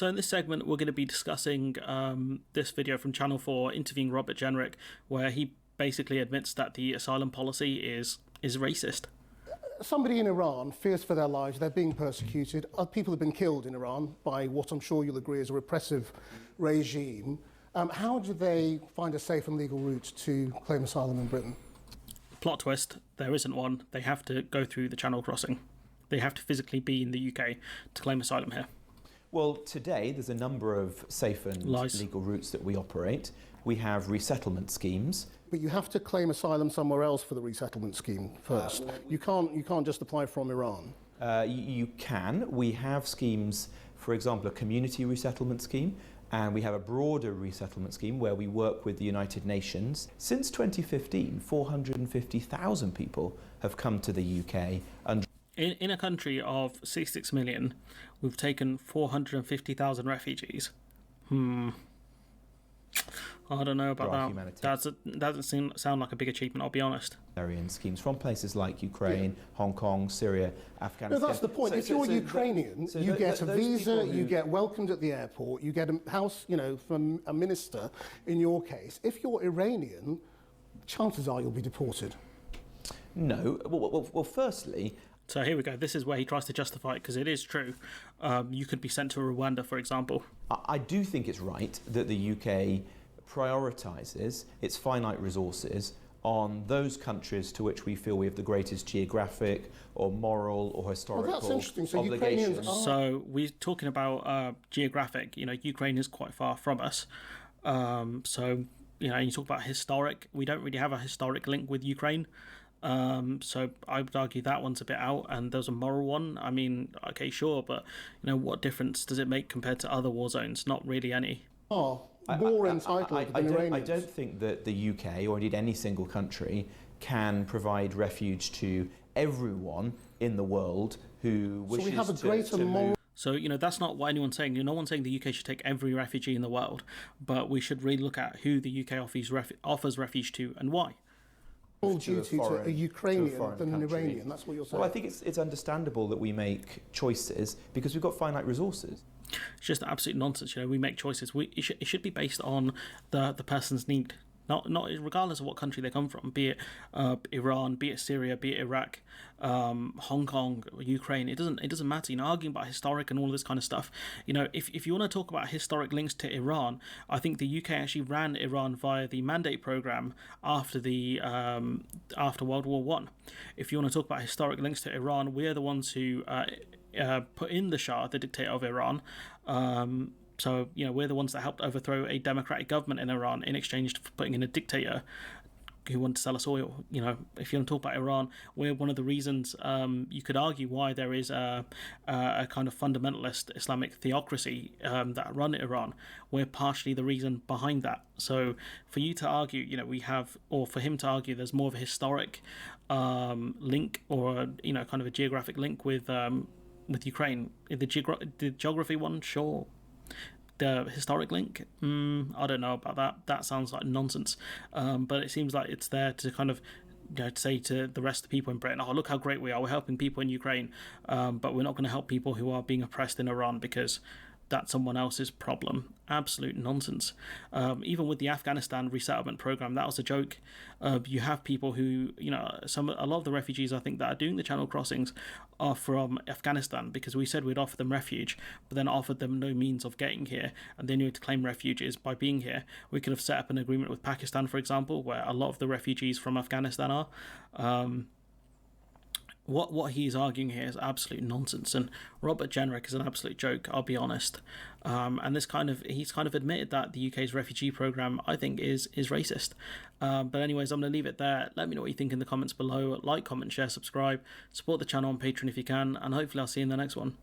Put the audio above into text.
So in this segment, we're going to be discussing this video from Channel 4 interviewing Robert Jenrick, where he basically admits that the asylum policy is racist. Somebody in Iran fears for their lives. They're being persecuted. People have been killed in Iran by what I'm sure you'll agree is a repressive regime. How do they find a safe and legal route to claim asylum in Britain? Plot twist, there isn't one. They have to go through the Channel crossing. They have to physically be in the UK to claim asylum here. Well, today there's a number of safe and legal routes that we operate. We have resettlement schemes. But you have to claim asylum somewhere else for the resettlement scheme first. You can't just apply from Iran. You can. We have schemes, for example, a community resettlement scheme, and we have a broader resettlement scheme where we work with the United Nations. Since 2015, 450,000 people have come to the UK. In a country of 66 million, we've taken 450,000 refugees. I don't know about that. That doesn't sound like a big achievement, I'll be honest. Schemes from places like Ukraine, Hong Kong, Syria, Afghanistan. No, that's the point. If you're Ukrainian, you get a visa, you get welcomed at the airport, you get a house, from a minister, in your case. If you're Iranian, chances are you'll be deported. No. Well, firstly... So here we go. This is where he tries to justify it, because it is true. You could be sent to Rwanda, for example. I do think it's right that the UK prioritises its finite resources on those countries to which we feel we have the greatest geographic or moral or historical obligations. So we're talking about geographic. Ukraine is quite far from us. So, you talk about historic. We don't really have a historic link with Ukraine. So I would argue that one's a bit out, and there's a moral one. I mean, okay, sure, but what difference does it make compared to other war zones? Not really any. More entitled than Iranians. I don't think that the UK, or indeed any single country, can provide refuge to everyone in the world who wishes so we have a greater moral. So, that's not what anyone's saying. No one's saying the UK should take every refugee in the world, but we should really look at who the UK offers refuge to and why. Duty to a Ukrainian than an Iranian. That's what you're saying. Well, I think it's understandable that we make choices because we've got finite resources. It's just absolute nonsense. We make choices. It should be based on the person's need. Not regardless of what country they come from, be it Iran, be it Syria, be it Iraq, Hong Kong, Ukraine. It doesn't matter. Arguing about historic and all this kind of stuff. If you want to talk about historic links to Iran, I think the UK actually ran Iran via the Mandate program after World War One. If you want to talk about historic links to Iran, we're the ones who put in the Shah, the dictator of Iran. So, we're the ones that helped overthrow a democratic government in Iran in exchange for putting in a dictator who wanted to sell us oil. If you want to talk about Iran, we're one of the reasons you could argue why there is a kind of fundamentalist Islamic theocracy that run Iran. We're partially the reason behind that. So for you to argue, for him to argue there's more of a historic link or, kind of a geographic link with Ukraine. The geography one, sure. The historic link, I don't know about that. That sounds like nonsense. But it seems like it's there to kind of say to the rest of the people in Britain, look how great we are. We're helping people in Ukraine, but we're not going to help people who are being oppressed in Iran because that's someone else's problem. Absolute nonsense. Even with the Afghanistan resettlement program, that was a joke. You have people who, a lot of the refugees I think that are doing the Channel crossings are from Afghanistan, because we said we'd offer them refuge, but then offered them no means of getting here, and they knew to claim refuge is by being here. We could have set up an agreement with Pakistan, for example, where a lot of the refugees from Afghanistan are. What he's arguing here is absolute nonsense, and Robert Jenrick is an absolute joke, I'll be honest. And he's kind of admitted that the UK's refugee programme, I think, is racist. But anyways, I'm going to leave it there. Let me know what you think in the comments below. Like, comment, share, subscribe, support the channel on Patreon if you can, and hopefully I'll see you in the next one.